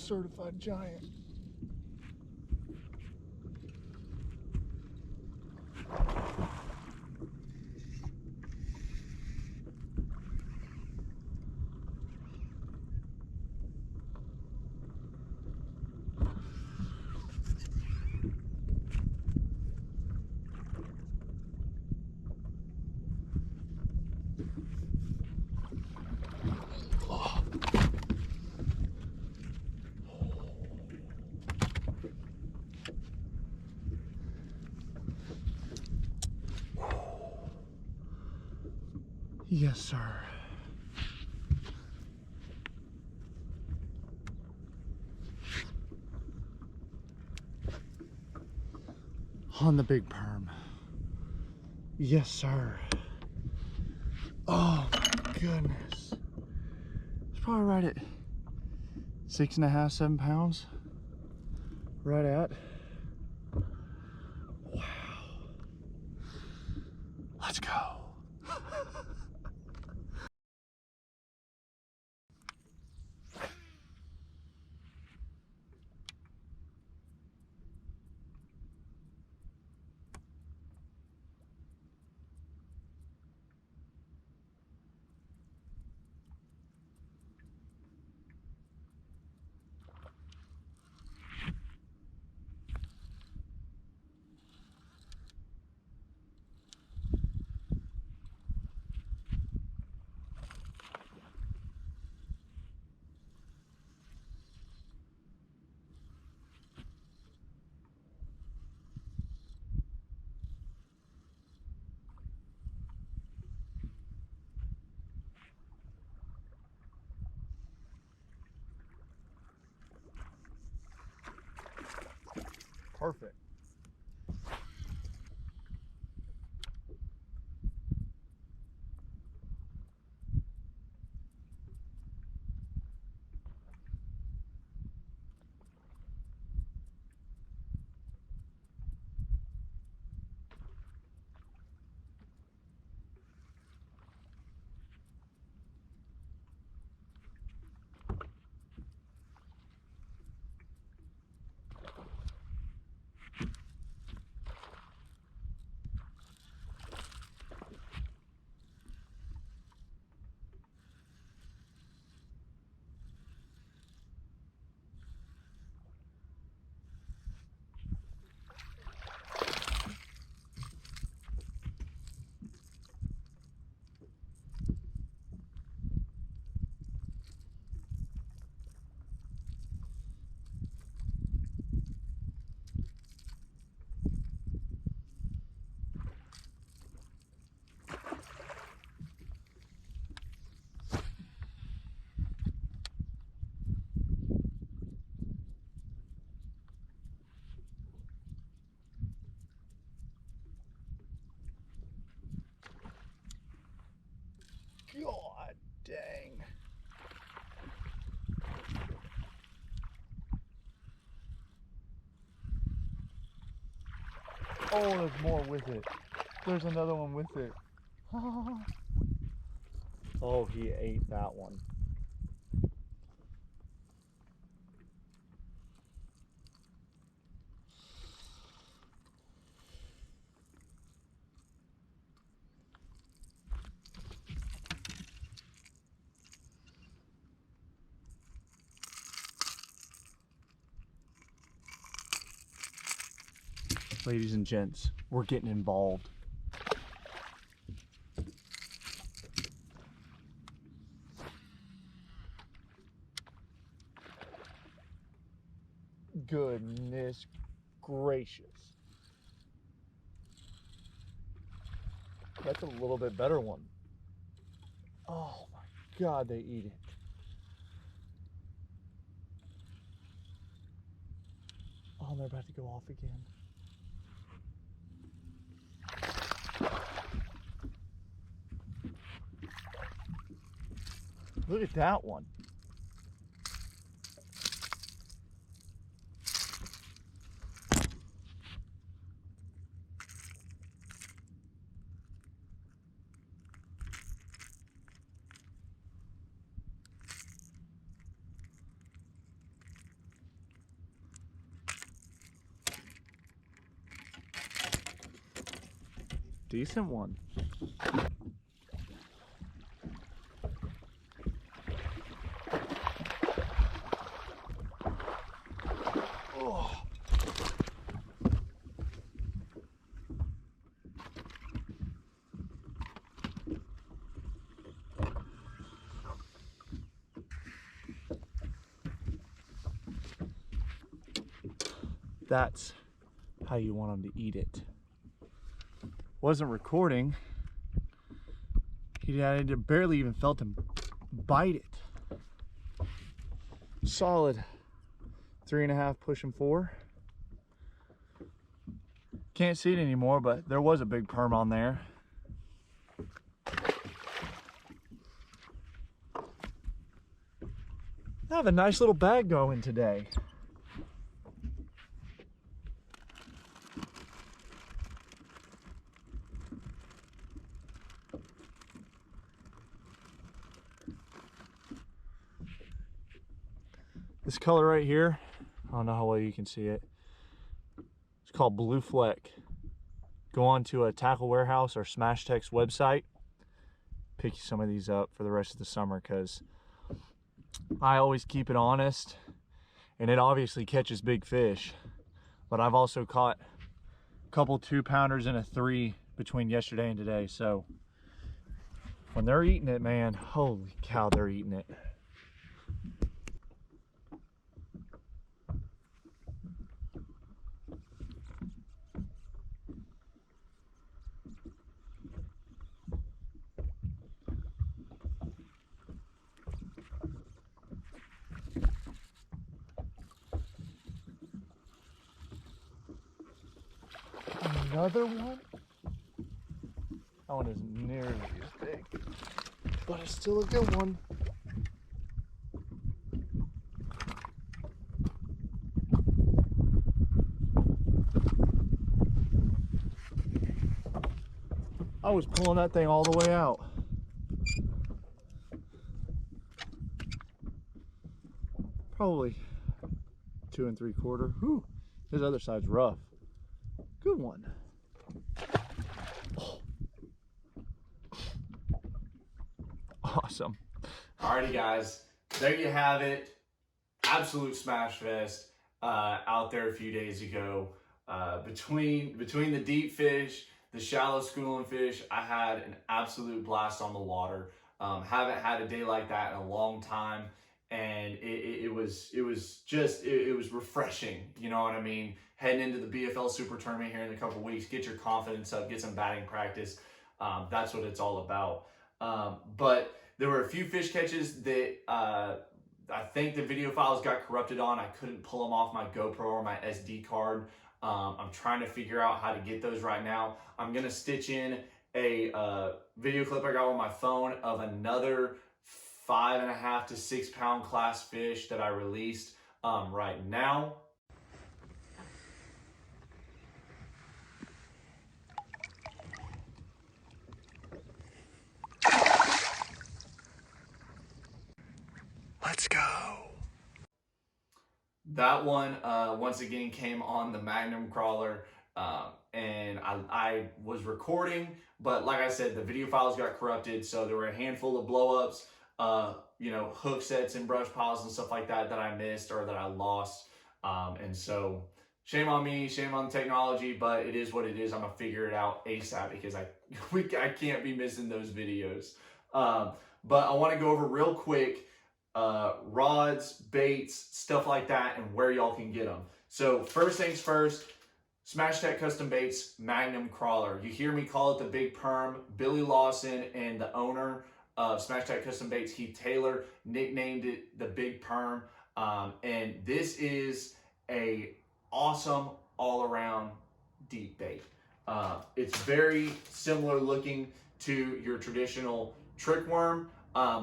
certified giant. Yes, sir. On the big perm. Yes, sir. Oh my goodness. It's probably right at 6.5, 7 pounds. Right at. Wow. Let's go. Perfect. God dang. Oh, there's more with it. There's another one with it. Oh, he ate that one. Ladies and gents, we're getting involved. Goodness gracious. That's a little bit better one. Oh my God, they eat it. Oh, they're about to go off again. Look at that one. decent one. Oh. That's how you want them to eat it. Wasn't recording. I barely even felt him bite it. Solid 3.5, pushing 4. Can't see it anymore, but there was a big perm on there. I have a nice little bag going today. This color right here, I don't know how well you can see it. It's called Blue Fleck. Go on to a Tackle Warehouse or Smash Tech's website. Pick some of these up for the rest of the summer, because I always keep it honest, and it obviously catches big fish. But I've also caught a couple 2-pounders and a 3 between yesterday and today. So when they're eating it, man, holy cow, they're eating it. Another one? That one isn't nearly as big, but it's still a good one. I was pulling that thing all the way out. Probably 2 3/4. Whew. His other side's rough. Good one. Oh. Awesome. Alrighty guys, there you have it. Absolute smash fest out there a few days ago. Between the deep fish, the shallow schooling fish, I had an absolute blast on the water. Haven't had a day like that in a long time, and it was refreshing. You know what I mean? Heading into the BFL Super Tournament here in a couple weeks, get your confidence up, get some batting practice. That's what it's all about. But there were a few fish catches that I think the video files got corrupted on. I couldn't pull them off my GoPro or my SD card. I'm trying to figure out how to get those right now. I'm gonna stitch in a video clip I got on my phone of another 5.5 to 6 pound class fish that I released right now. Let's go. That one, once again, came on the Magnum crawler, and I was recording, but like I said, the video files got corrupted, so there were a handful of blow-ups, you know, hook sets and brush piles and stuff like that that I missed or that I lost, and so shame on me, shame on the technology, but it is what it is. I'm gonna figure it out ASAP because I can't be missing those videos. But I want to go over real quick rods, baits, stuff like that, and where y'all can get them. So first things first, Smash Tech Custom Baits Magnum Crawler. You hear me call it the Big Perm. Billy Lawson and the owner of Smash Tech Custom Baits, Heath Taylor, nicknamed it the Big Perm. And this is a awesome all-around deep bait. It's very similar looking to your traditional trick worm.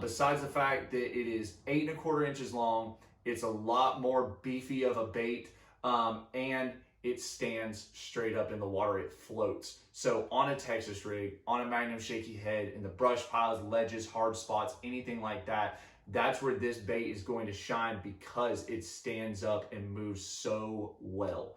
Besides the fact that it is 8 1/4 inches long, it's a lot more beefy of a bait, and it stands straight up in the water. It floats. So on a Texas rig, on a Magnum shaky head, in the brush piles, ledges, hard spots, anything like that, that's where this bait is going to shine because it stands up and moves so well.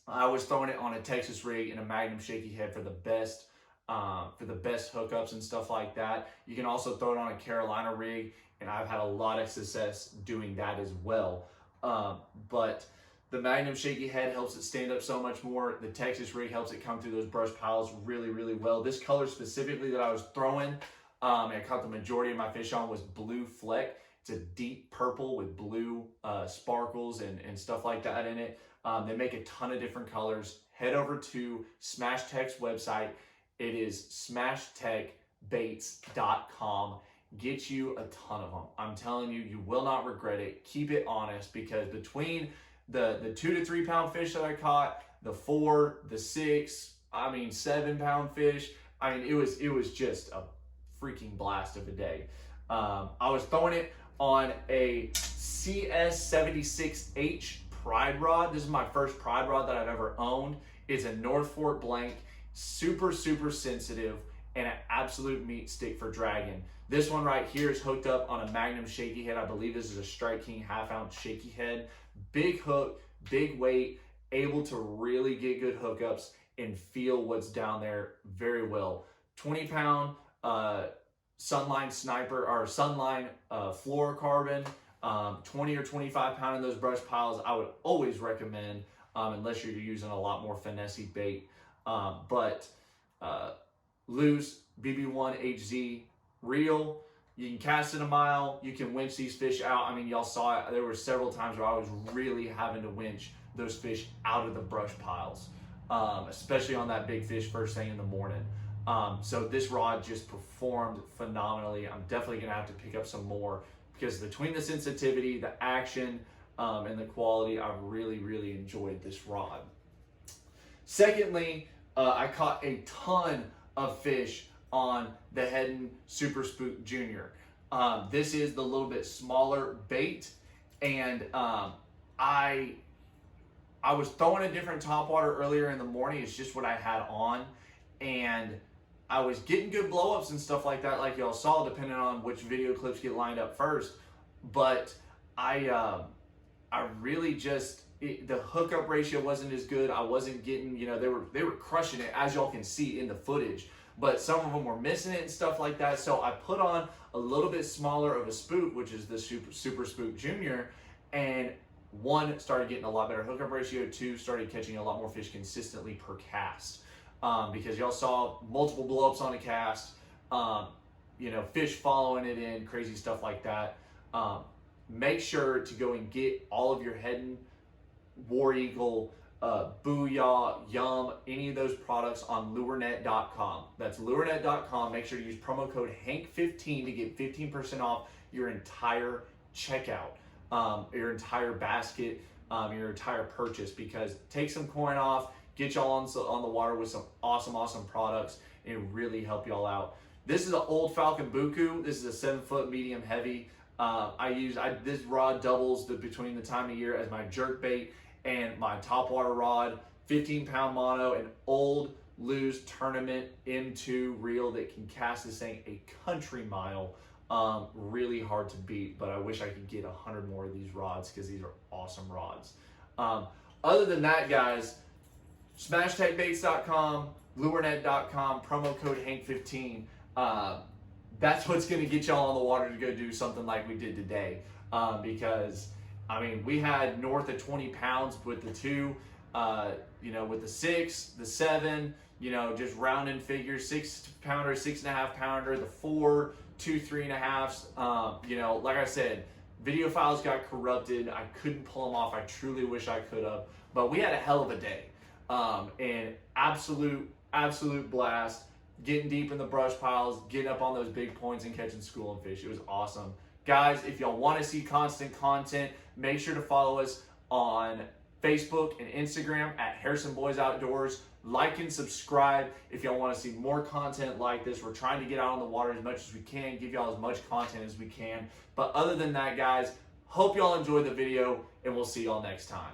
I was throwing it on a Texas rig and a Magnum shaky head for the best hookups and stuff like that. You can also throw it on a Carolina rig, and I've had a lot of success doing that as well. But the Magnum shaky head helps it stand up so much more. The Texas rig helps it come through those brush piles really, really well. This color specifically that I was throwing, and I caught the majority of my fish on, was Blue Fleck. It's a deep purple with blue sparkles and stuff like that in it. They make a ton of different colors. Head over to Smash Tech's website. It is smashtechbaits.com. Get you a ton of them. I'm telling you, you will not regret it. Keep it honest, because between the 2 to 3 pound fish that I caught, the 4, the 6, 7 pound fish, it was just a freaking blast of a day. I was throwing it on a CS76H Pride rod. This is my first Pride rod that I've ever owned. It's a North Fork blank, super, super sensitive, and an absolute meat stick for dragging. This one right here is hooked up on a Magnum shaky head. I believe this is a Strike King 1/2 ounce shaky head. Big hook, big weight, able to really get good hookups and feel what's down there very well. 20 pound Sunline Sniper or Sunline fluorocarbon, 20 or 25 pound in those brush piles. I would always recommend, unless you're using a lot more finessey bait. Loose BB1 HZ reel. You can cast it a mile. You can winch these fish out. Y'all saw it. There were several times where I was really having to winch those fish out of the brush piles, especially on that big fish first thing in the morning. So this rod just performed phenomenally. I'm definitely gonna have to pick up some more, because between the sensitivity, the action, and the quality, I've really, really enjoyed this rod. Secondly, I caught a ton of fish on the Heddon Super Spook Junior. This is the little bit smaller bait, and I was throwing a different topwater earlier in the morning. It's just what I had on, and I was getting good blowups and stuff like that, like y'all saw, depending on which video clips get lined up first. But I really just, the hookup ratio wasn't as good. I wasn't getting, they were crushing it, as y'all can see in the footage, but some of them were missing it and stuff like that. So I put on a little bit smaller of a spook, which is the Super Spook Junior, and 1, started getting a lot better hookup ratio. 2, started catching a lot more fish consistently per cast, because y'all saw multiple blowups on a cast, fish following it in, crazy stuff like that. Make sure to go and get all of your Heddon, War Eagle, Booyah, Yum, any of those products on lurenet.com. That's lurenet.com. Make sure to use promo code HANK15 to get 15% off your entire checkout, your entire basket, your entire purchase, because take some coin off, get y'all on the water with some awesome products, and really help y'all out. This is an Old Falcon Buku. This is a 7-foot medium heavy. This rod doubles between the time of year as my jerk bait and my topwater rod. 15 pound mono, an old loose tournament M2 reel that can cast this thing a country mile. Really hard to beat, but I wish I could get 100 more of these rods, because these are awesome rods. Other than that, guys, SmashTechBaits.com, lurenet.com, promo code HANK15. That's what's going to get y'all on the water to go do something like we did today. Because, we had north of 20 pounds with the 2, with the 6, the 7, just rounding figures, 6 pounder, 6.5 pounder, the 4, 2, 3.5s. Like I said, video files got corrupted. I couldn't pull them off. I truly wish I could have, but we had a hell of a day. And absolute blast. Getting deep in the brush piles, getting up on those big points and catching schooling fish. It was awesome. Guys, if y'all want to see constant content, make sure to follow us on Facebook and Instagram at Harrison Boys Outdoors. Like and subscribe if y'all want to see more content like this. We're trying to get out on the water as much as we can, give y'all as much content as we can. But other than that, guys, hope y'all enjoyed the video, and we'll see y'all next time.